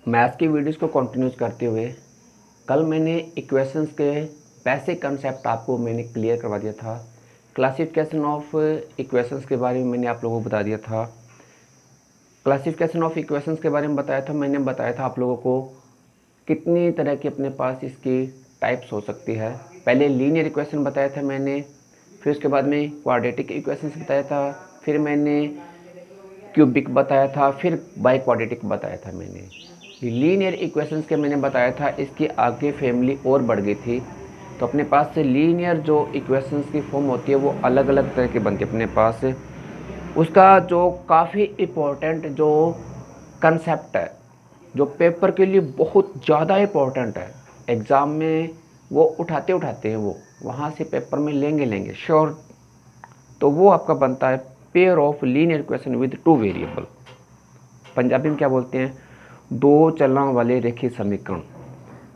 Maths की videos को continuous करते हुए कल मैंने इक्वेशंस के बेसिक कंसेप्ट आपको मैंने क्लियर करवा दिया था। क्लासिफिकेशन ऑफ इक्वेशंस के बारे में मैंने आप लोगों को बता दिया था। क्लासिफिकेशन ऑफ इक्वेशंस के बारे में बताया था। मैंने बताया था आप लोगों को कितनी तरह की अपने पास इसकी टाइप्स हो सकती है। पहले लीनियर इक्वेशन बताया था मैंने, फिर उसके बाद में क्वाड्रेटिक इक्वेशंस बताया था, फिर मैंने क्यूबिक बताया था, फिर बाई क्वाड्रेटिक बताया था। मैंने लीनियर इक्वेशंस के मैंने बताया था, इसकी आगे फैमिली और बढ़ गई थी। तो अपने पास से लीनियर जो इक्वेशंस की फॉर्म होती है वो अलग अलग तरह की बनती है अपने पास से। उसका जो काफ़ी इम्पोर्टेंट जो कंसेप्ट है, जो पेपर के लिए बहुत ज़्यादा इम्पोर्टेंट है, एग्ज़ाम में वो उठाते हैं, वो वहाँ से पेपर में लेंगे श्योर। तो वो आपका बनता है pair of linear equation with two variable. Punjabi में क्या बोलते हैं, दो चलों वाले रेखीय समीकरण।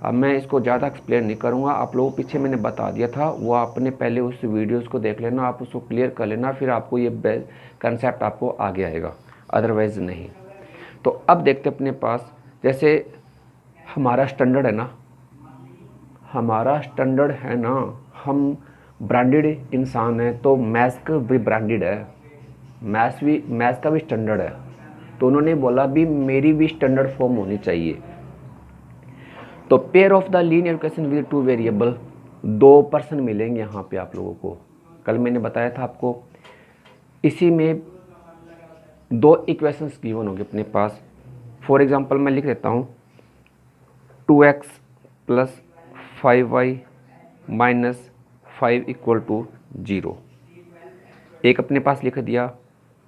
अब मैं इसको ज़्यादा एक्सप्लेन नहीं करूँगा, आप लोगों को पीछे मैंने बता दिया था, वो आपने पहले उस वीडियोस को देख लेना, आप उसको क्लियर कर लेना, फिर आपको ये कंसेप्ट आपको आगे आएगा, अदरवाइज़ नहीं। तो अब देखते अपने पास, जैसे हमारा स्टैंडर्ड है ना, हम ब्रांडेड इंसान हैं, तो मैथ्स का भी ब्रांडेड है, मैथ्स का भी स्टैंडर्ड है। तो उन्होंने बोला भी मेरी भी स्टैंडर्ड फॉर्म होनी चाहिए। तो pair of the linear equation with two variable, दो पर्सन मिलेंगे यहाँ पे आप लोगों को। कल मैंने बताया था आपको, इसी में दो इक्वेशंस गिवन होंगे अपने पास। फॉर एग्जांपल मैं लिख देता हूँ 2x plus 5y minus 5 equal to 0। एक अपने पास लिख दिया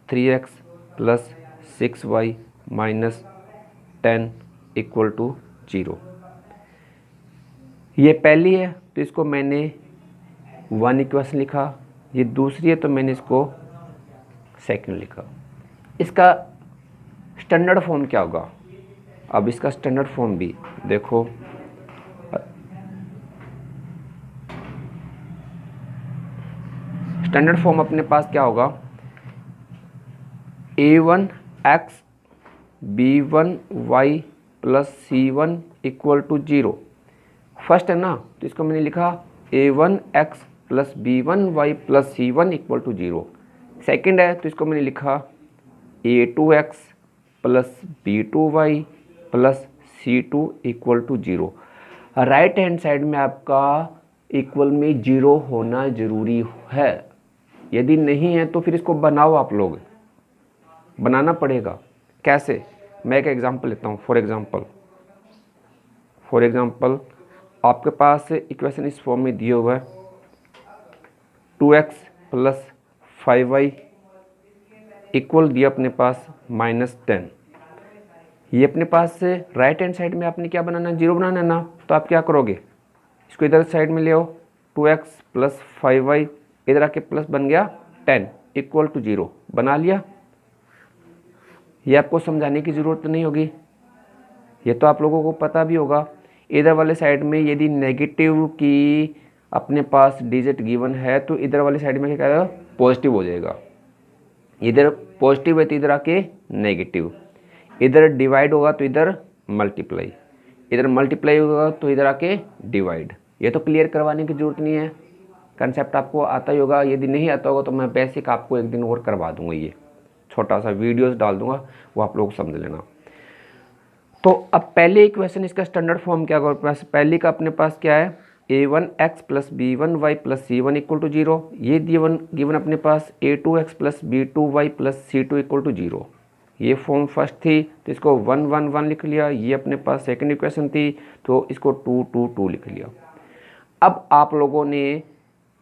3x plus 6y minus 10 equal to 0। ये पहली है तो इसको मैंने 1 इक्वेशन लिखा, ये दूसरी है तो मैंने इसको सेकंड लिखा। इसका स्टैंडर्ड फॉर्म क्या होगा, अब इसका स्टैंडर्ड फॉर्म भी देखो। स्टैंडर्ड फॉर्म अपने पास क्या होगा, a1x b1y plus c1 equal to 0। First है ना, तो इसको मैंने लिखा a1x plus b1y plus c1 equal to 0। Second है तो इसको मैंने लिखा a2x plus b2y plus c2 equal to 0। Right hand side में आपका इक्वल में 0 होना ज़रूरी है, यदि नहीं है तो फिर इसको बनाओ, आप लोग बनाना पड़ेगा। कैसे, मैं एक एग्जांपल लेता हूँ। फॉर एग्जांपल आपके पास इक्वेशन इस फॉर्म में दिए हुआ है 2x प्लस 5y इक्वल दिया अपने पास -10। ये अपने पास से राइट हैंड साइड में आपने क्या बनाना है, 0 बनाना है ना। तो आप क्या करोगे, इसको इधर साइड में ले आओ, 2x प्लस 5y इधर आके प्लस बन गया 10 इक्वल टू 0, बना लिया। ये आपको समझाने की ज़रूरत नहीं होगी, ये तो आप लोगों को पता भी होगा। इधर वाले साइड में यदि नेगेटिव की अपने पास डिजिट गिवन है तो इधर वाली साइड में क्या करेगा, पॉजिटिव हो जाएगा। इधर पॉजिटिव है तो इधर आके नेगेटिव, इधर डिवाइड होगा तो इधर मल्टीप्लाई, इधर मल्टीप्लाई होगा तो इधर आके डिवाइड। ये तो क्लियर करवाने की ज़रूरत नहीं है, कंसेप्ट आपको आता ही होगा। यदि नहीं आता होगा तो मैं बेसिक आपको एक दिन और करवा दूंगा, ये छोटा सा वीडियोस डाल दूंगा, वो आप लोग समझ लेना। तो अब पहले इक्वेशन इसका स्टैंडर्ड फॉर्म क्या होगा, पहले का अपने पास क्या है, a1x plus b1y plus c1 equal to 0। ये गिवन अपने पास a2x plus b2y plus c2 equal to 0। ये फॉर्म फर्स्ट थी तो इसको 1 1 1 लिख लिया। ये अपने पास सेकंड इक्वेशन थी तो इसको 2 2 2 लिख लिया। अब आप लोगों ने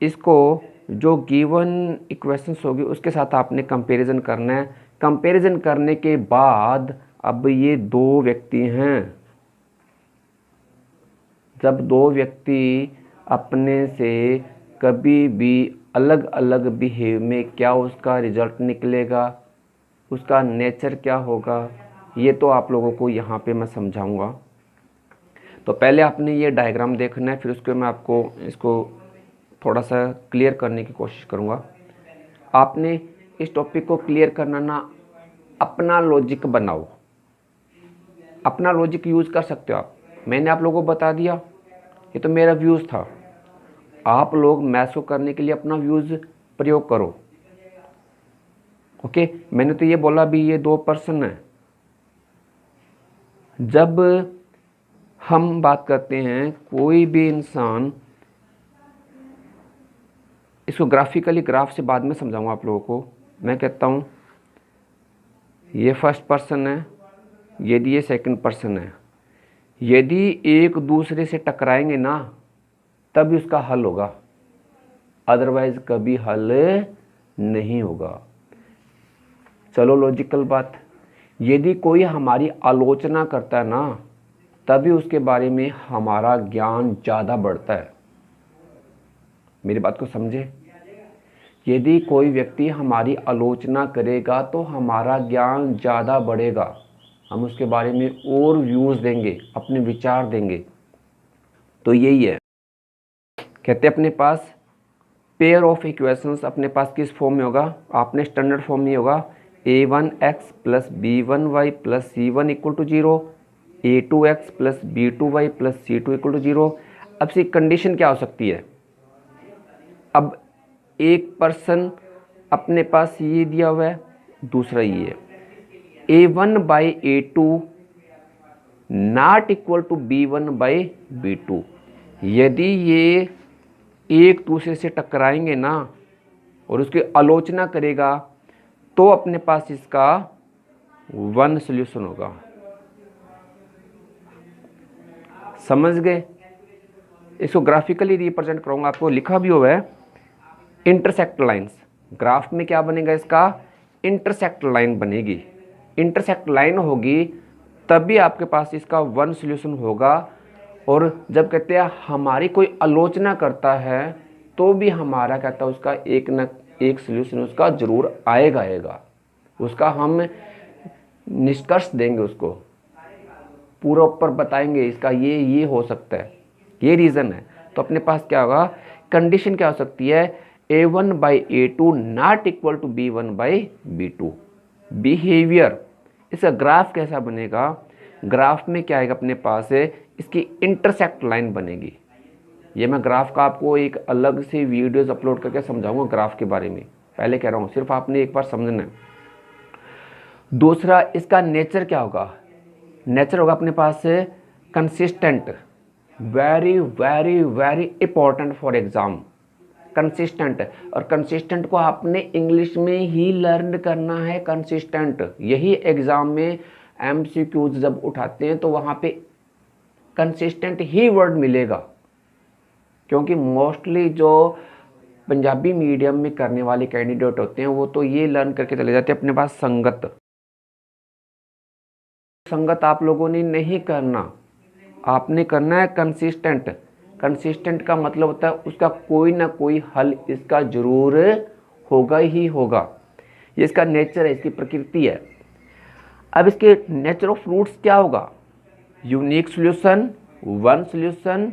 इसको जो गिवन इक्वेशंस होगी उसके साथ आपने कंपैरिजन करना है। कंपैरिजन करने के बाद अब ये दो व्यक्ति हैं, जब दो व्यक्ति अपने से कभी भी अलग अलग बिहेव में क्या उसका रिजल्ट निकलेगा, उसका नेचर क्या होगा, ये तो आप लोगों को यहाँ पे मैं समझाऊंगा। तो पहले आपने ये डायग्राम देखना है, फिर उसके मैं आपको इसको थोड़ा सा क्लियर करने की कोशिश करूँगा। आपने इस टॉपिक को क्लियर करना ना, अपना लॉजिक बनाओ, अपना लॉजिक यूज़ कर सकते हो आप। मैंने आप लोगों को बता दिया, ये तो मेरा व्यूज़ था। आप लोग मैथ्स को करने के लिए अपना व्यूज़ प्रयोग करो। ओके, मैंने तो ये बोला भी ये 2 पर्सन है। जब हम बात करते हैं कोई भी इंसान, इसको ग्राफिकली, ग्राफ से बाद में समझाऊंगा आप लोगों को। मैं कहता हूँ ये फर्स्ट पर्सन है, यदि ये सेकंड पर्सन है, यदि एक दूसरे से टकराएंगे ना तभी उसका हल होगा, अदरवाइज कभी हल नहीं होगा। चलो लॉजिकल बात, यदि कोई हमारी आलोचना करता है ना तभी उसके बारे में हमारा ज्ञान ज़्यादा बढ़ता है। मेरी बात को समझे, यदि कोई व्यक्ति हमारी आलोचना करेगा तो हमारा ज्ञान ज़्यादा बढ़ेगा, हम उसके बारे में और व्यूज़ देंगे, अपने विचार देंगे। तो यही है, कहते अपने पास पेयर ऑफ इक्वेशंस अपने पास किस फॉर्म में होगा, आपने स्टैंडर्ड फॉर्म में होगा a1x plus b1y plus c1 equal to 0, a2x plus b2y plus c2 equal to 0। अब इसकी कंडीशन क्या हो सकती है, अब एक पर्सन अपने पास ये दिया हुआ है, दूसरा ये है, a1 by a2 not equal to b1 by b2। यदि ये एक दूसरे से टकराएंगे ना और उसकी आलोचना करेगा तो अपने पास इसका 1 सॉल्यूशन होगा। समझ गए? इसको ग्राफिकली रिप्रेजेंट करूंगा, आपको लिखा भी हुआ है इंटरसेक्ट लाइंस। ग्राफ में क्या बनेगा, इसका इंटरसेक्ट लाइन बनेगी। इंटरसेक्ट लाइन होगी तभी आपके पास इसका 1 सॉल्यूशन होगा। और जब कहते हैं हमारी कोई आलोचना करता है तो भी हमारा कहता है उसका एक न एक सॉल्यूशन उसका जरूर आएगा, उसका हम निष्कर्ष देंगे, उसको पूरा ऊपर बताएंगे, इसका ये हो सकता है, ये रीज़न है। तो अपने पास क्या होगा, कंडीशन क्या हो सकती है, a1 by a2 not equal to b1 by b2। Behaviour, इसका ग्राफ कैसा बनेगा, ग्राफ में क्या आएगा अपने पास है, इसकी इंटरसेक्ट लाइन बनेगी। ये मैं ग्राफ का आपको एक अलग से वीडियोस अपलोड करके समझाऊंगा ग्राफ के बारे में, पहले कह रहा हूँ, सिर्फ आपने एक बार समझना है। दूसरा, इसका नेचर क्या होगा, नेचर होगा अपने पास है consistent, very very very important for exam, consistent. और कंसिस्टेंट को आपने इंग्लिश में ही लर्न करना है, कंसिस्टेंट। यही एग्जाम में MCQs जब उठाते हैं तो वहाँ पे कंसिस्टेंट ही वर्ड मिलेगा, क्योंकि मोस्टली जो पंजाबी मीडियम में करने वाले कैंडिडेट होते हैं वो तो ये लर्न करके चले जाते हैं अपने पास संगत। संगत आप लोगों ने नहीं करना, आपने करना है कंसिस्टेंट। कंसिस्टेंट का मतलब होता है उसका कोई ना कोई हल इसका जरूर होगा ही होगा। ये इसका नेचर है, इसकी प्रकृति है। अब इसके नेचर ऑफ रूट्स क्या होगा, unique solution, 1 solution,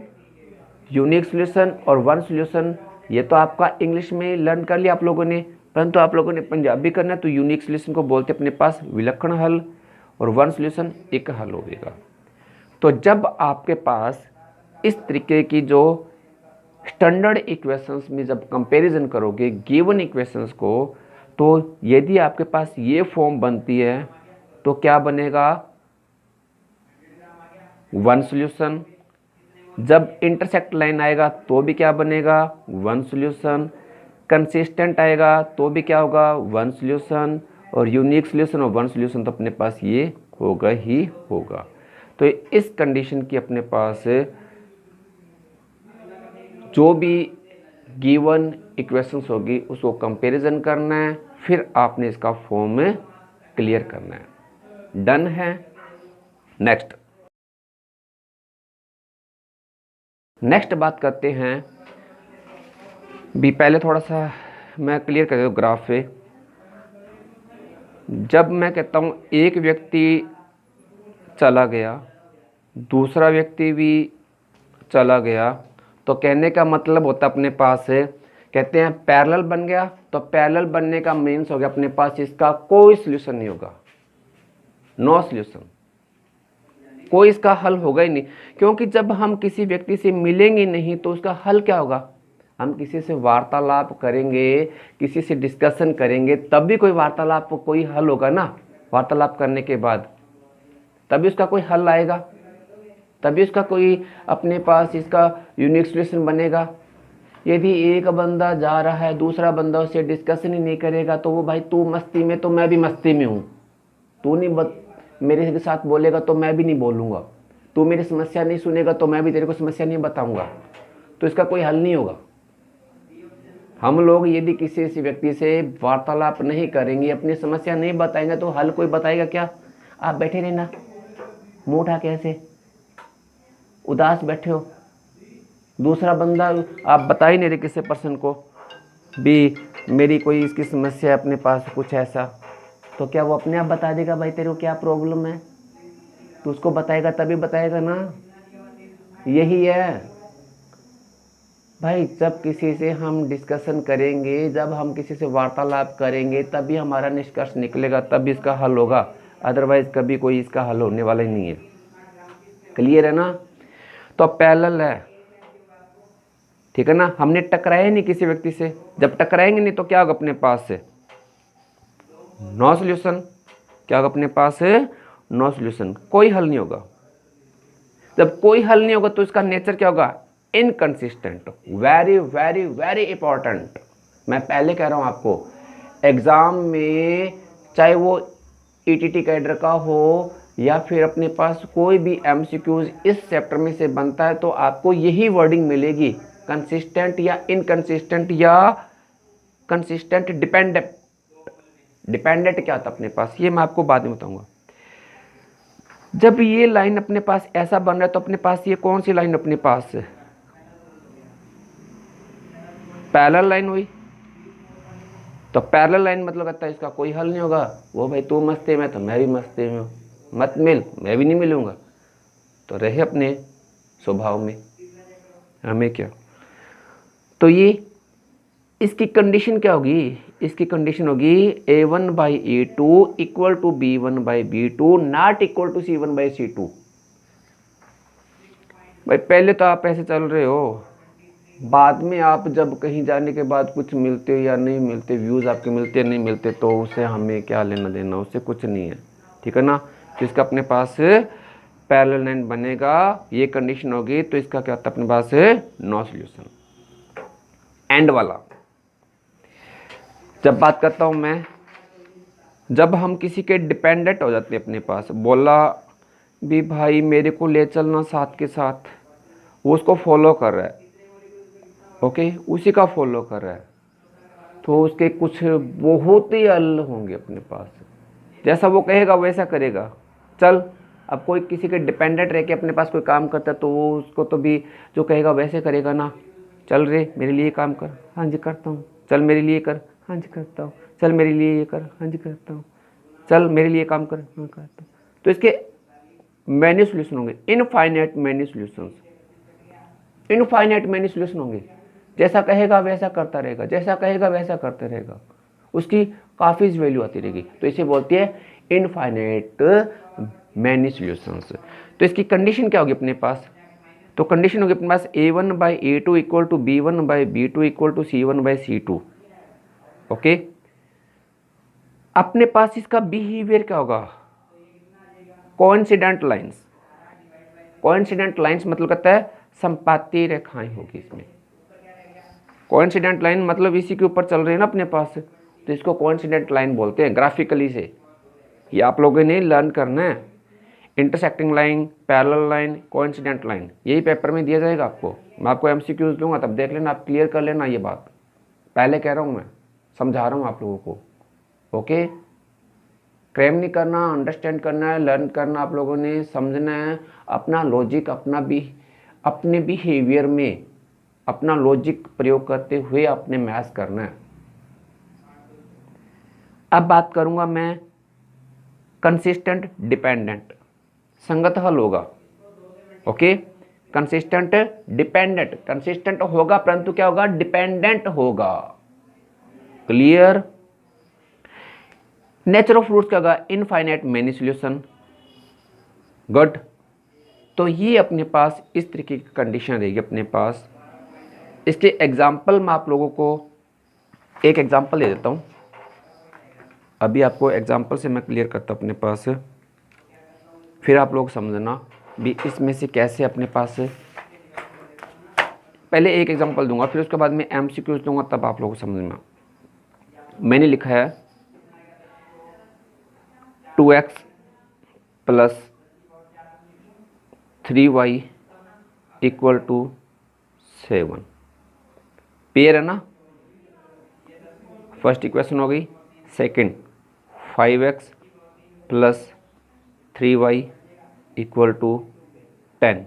unique solution और 1 सॉल्यूशन। ये तो आपका इंग्लिश में लर्न कर लिया आप लोगों ने, परंतु आप लोगों ने पंजाबी करना है तो यूनिक सॉल्यूशन को बोलते अपने पास विलक्षण हल, और 1 सॉल्यूशन एक हल होगा। तो जब आपके पास इस तरीके की जो स्टैंडर्ड इक्वेशंस में जब कंपैरिजन करोगे गिवन इक्वेशंस को, तो यदि आपके पास ये फॉर्म बनती है तो क्या बनेगा, 1 सॉल्यूशन। जब इंटरसेक्ट लाइन आएगा तो भी क्या बनेगा, 1 सॉल्यूशन। कंसिस्टेंट आएगा तो भी क्या होगा, 1 सॉल्यूशन। और यूनिक सॉल्यूशन और 1 सॉल्यूशन तो अपने पास ये होगा ही होगा। तो इस कंडीशन की अपने पास जो भी गिवन इक्वेशंस होगी उसको कंपैरिजन करना है, फिर आपने इसका फॉर्म क्लियर करना है। डन है। नेक्स्ट बात करते हैं भी, पहले थोड़ा सा मैं क्लियर कर दूँ ग्राफ पे। जब मैं कहता हूँ एक व्यक्ति चला गया, दूसरा व्यक्ति भी चला गया, तो कहने का मतलब होता अपने पास है, कहते हैं पैरेलल बन गया। तो पैरेलल बनने का मीन्स हो गया अपने पास इसका कोई सॉल्यूशन नहीं होगा, नो सॉल्यूशन। कोई इसका हल होगा ही नहीं, क्योंकि जब हम किसी व्यक्ति से मिलेंगे नहीं तो उसका हल क्या होगा? हम किसी से वार्तालाप करेंगे, किसी से डिस्कशन करेंगे, तब भी कोई वार्तालाप, कोई हल होगा ना। वार्तालाप करने के बाद तभी उसका कोई हल आएगा, तभी उसका कोई अपने पास इसका यूनिक सॉल्यूशन बनेगा। यदि एक बंदा जा रहा है, दूसरा बंदा उससे डिस्कशन ही नहीं करेगा, तो वो भाई तू मस्ती में तो मैं भी मस्ती में हूँ, तू नहीं मेरे के साथ बोलेगा तो मैं भी नहीं बोलूँगा, तू मेरी समस्या नहीं सुनेगा तो मैं भी तेरे को समस्या नहीं बताऊँगा, तो इसका कोई हल नहीं होगा। हम लोग यदि किसी ऐसे व्यक्ति से वार्तालाप नहीं करेंगे, अपनी समस्या नहीं बताएंगे, तो हल कोई बताएगा क्या? आप बैठे रहना, मुँह उठा के ऐसे उदास बैठे हो, दूसरा बंदा आप बता ही नहीं रहे किसी पर्सन को भी मेरी कोई इसकी समस्या है अपने पास कुछ ऐसा, तो क्या वो अपने आप बता देगा भाई तेरे को क्या प्रॉब्लम है? तो उसको बताएगा तभी बताएगा ना। यही है भाई, जब किसी से हम डिस्कशन करेंगे, जब हम किसी से वार्तालाप करेंगे, तभी हमारा निष्कर्ष निकलेगा, तभी इसका हल होगा, अदरवाइज कभी कोई इसका हल होने वाला ही नहीं है। क्लियर है ना? तो पैरेलल है, ठीक है ना। हमने टकराया नहीं किसी व्यक्ति से, जब टकराएंगे नहीं तो क्या होगा अपने पास से? No solution. क्या होगा अपने पास से? नो सॉल्यूशन, कोई हल नहीं होगा। जब कोई हल नहीं होगा तो इसका नेचर क्या होगा? Inconsistent. Very very very important. मैं पहले कह रहा हूं आपको, एग्जाम में चाहे वो ईटीटी कैडर का हो या फिर अपने पास कोई भी एमसीक्यूज इस चैप्टर में से बनता है, तो आपको यही वर्डिंग मिलेगी, कंसिस्टेंट या इनकंसिस्टेंट या कंसिस्टेंट डिपेंडेंट। डिपेंडेंट क्या होता है अपने पास, ये मैं आपको बाद में बताऊंगा। जब ये लाइन अपने पास ऐसा बन रहा है तो अपने पास ये कौन सी लाइन अपने पास है? पैरेलल लाइन हुई। तो पैरेलल लाइन मतलब कहता है इसका कोई हल नहीं होगा। वो भाई तू मस्ती में तो मैं भी मस्ती में हूँ, मत मिल, मैं भी नहीं मिलूंगा, तो रहे अपने स्वभाव में, हमें क्या। तो ये इसकी कंडीशन क्या होगी? इसकी कंडीशन होगी A1/A2 equal to B1/B2 not equal to C1/C2। भाई पहले तो आप ऐसे चल रहे हो, बाद में आप जब कहीं जाने के बाद कुछ मिलते हो या नहीं मिलते, व्यूज़ आपके मिलते या नहीं मिलते, तो उससे हमें क्या लेना देना, उससे कुछ नहीं है, ठीक है ना। तो इसका अपने पास पैरेलल लाइन बनेगा, ये कंडीशन होगी, तो इसका क्या होता है अपने पास नो सॉल्यूशन। एंड वाला जब बात करता हूँ मैं, जब हम किसी के डिपेंडेंट हो जाते हैं अपने पास, बोला भी भाई मेरे को ले चलना साथ के साथ, वो उसको फॉलो कर रहा है, ओके, उसी का फॉलो कर रहा है, तो उसके कुछ बहुत ही हल होंगे अपने पास, जैसा वो कहेगा वैसा करेगा। चल, अब कोई किसी के डिपेंडेंट रह के अपने पास कोई काम करता है तो वो उसको तो भी जो कहेगा वैसे करेगा ना। चल रे मेरे लिए काम कर, हाँ जी करता हूँ, चल मेरे लिए कर, हाँ जी करता हूँ, चल मेरे लिए ये कर, हाँ जी करता हूँ, चल मेरे लिए काम कर, हाँ करता हूँ। तो इसके मैनी सोल्यूशन होंगे, infinite many solutions, infinite many solution होंगे। जैसा कहेगा वैसा करता रहेगा, जैसा कहेगा वैसा करता रहेगा, उसकी काफ़ी वैल्यू आती रहेगी, तो इसे बोलती है इनफाइनाइट मैनी सॉल्यूशंस। तो इसकी कंडीशन क्या होगी अपने पास? तो कंडीशन होगी अपने पास A1/A2 equal to B1/B2 equal to C1/C2। Okay, अपने पास इसका बिहेवियर क्या होगा? Coincident lines. कोइंसिडेंट लाइंस मतलब कहता है संपाती रेखाएं होगी इसमें। कोइंसिडेंट लाइन मतलब इसी के ऊपर चल रही है ना अपने पास, तो इसको कोइंसिडेंट लाइन बोलते हैं ग्राफिकली से। ये आप लोगों ने लर्न करना है, intersecting line, parallel line, coincident line, यही पेपर में दिया जाएगा आपको। मैं आपको एमसीक्यूज दूंगा, तब देख लेना, आप क्लियर कर लेना। ये बात पहले कह रहा हूँ, मैं समझा रहा हूँ आप लोगों को, ओके। क्रेम नहीं करना, अंडरस्टैंड करना है, लर्न करना, आप लोगों ने समझना है, अपना लॉजिक, अपने बिहेवियर में अपना लॉजिक प्रयोग करते हुए अपने मैथ्स करना है। अब बात करूंगा मैं कंसिस्टेंट डिपेंडेंट, संगत हल होगा, ओके। कंसिस्टेंट डिपेंडेंट, कंसिस्टेंट होगा परंतु क्या होगा? डिपेंडेंट होगा। क्लियर? नेचर ऑफ रूट्स क्या होगा? Infinite many solution. गुड। तो ये अपने पास इस तरीके की कंडीशन रहेगी अपने पास। इसके एग्जाम्पल मैं आप लोगों को एक एग्जाम्पल दे देता हूँ। अभी आपको एग्जाम्पल से मैं क्लियर करता हूँ अपने पास, फिर आप लोग समझना भी इसमें से कैसे अपने पास। पहले एक एग्जाम्पल दूंगा, फिर उसके बाद में एमसीक्यूज दूंगा, तब आप लोगों को समझना। मैंने लिखा है 2x plus 3y equal to 7। Pair है ना, फर्स्ट इक्वेशन हो गई। Second 5x plus 3y equal to 10,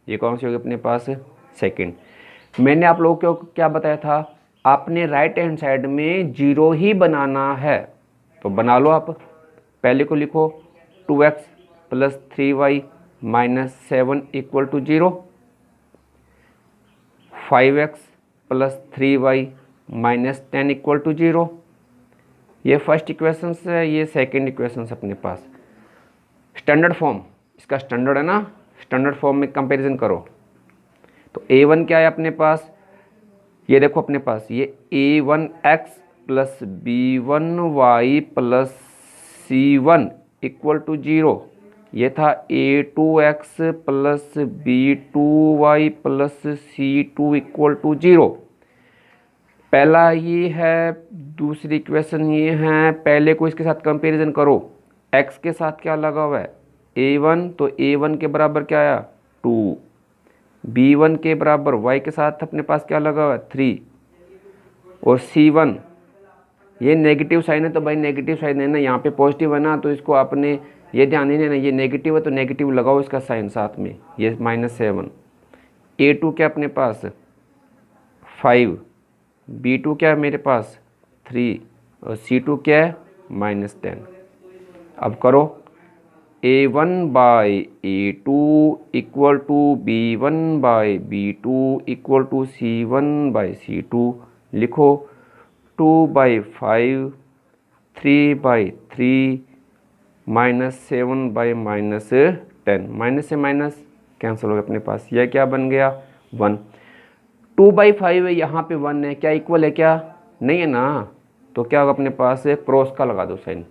ये कौन सी होगी अपने पास, सेकंड। मैंने आप लोगों को क्या बताया था, आपने राइट हैंड साइड में 0 ही बनाना है, तो बना लो आप। पहले को लिखो 2x plus 3y minus 7 equal to 0, 5x plus 3y minus 10 equal to 0। ये फर्स्ट इक्वेशन है, ये सेकेंड इक्वेशन अपने पास। स्टैंडर्ड फॉर्म, इसका स्टैंडर्ड है ना, स्टैंडर्ड फॉर्म में कंपैरिजन करो तो a1 क्या है अपने पास, ये देखो अपने पास ये a1x plus b1y plus c1 equal to 0। ये था a2x plus b2y plus c2 equal to 0। पहला ये है, दूसरी इक्वेशन ये है। पहले को इसके साथ कंपैरिजन करो, x के साथ क्या लगा हुआ है a1, तो a1 के बराबर क्या आया 2, b1 के बराबर y के साथ अपने पास क्या लगा हुआ है 3, और c1 ये नेगेटिव साइन है तो भाई नेगेटिव साइन है ना, यहाँ पे पॉजिटिव है ना, तो इसको आपने ये ध्यान नहीं देना, ये नेगेटिव है तो नेगेटिव लगाओ इसका साइन साथ में, ये -7। a2 क्या अपने पास 5, b2 क्या है मेरे पास 3, और c2 क्या है -10। अब करो a1 by a2 equal to b1 by b2 equal to c1 by c2। लिखो 2/5, 3/3 -7 बाई -10, माइनस से माइनस कैंसिल हो गया अपने पास, यह क्या बन गया 1। 2/5 है, यहाँ पे 1 है, क्या इक्वल है क्या नहीं है ना, तो क्या होगा अपने पास क्रॉस का लगा दो साइन।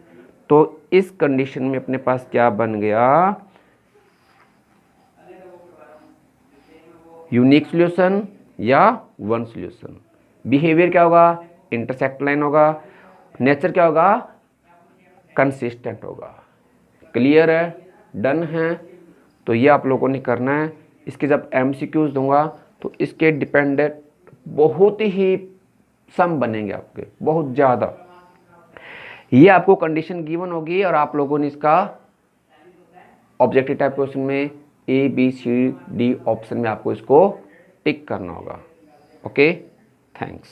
तो इस कंडीशन में अपने पास क्या बन गया, यूनिक सॉल्यूशन या वन सॉल्यूशन। बिहेवियर क्या होगा, इंटरसेक्ट लाइन होगा। नेचर क्या होगा, कंसिस्टेंट होगा। क्लियर है, डन है। तो ये आप लोगों ने करना है। इसके जब एमसीक्यूज दूंगा तो इसके डिपेंडेंट बहुत ही सम बनेंगे आपके, बहुत ज़्यादा। ये आपको कंडीशन गिवन होगी और आप लोगों ने इसका ऑब्जेक्टिव टाइप क्वेश्चन में ABCD ऑप्शन में आपको इसको टिक करना होगा। Okay, thanks.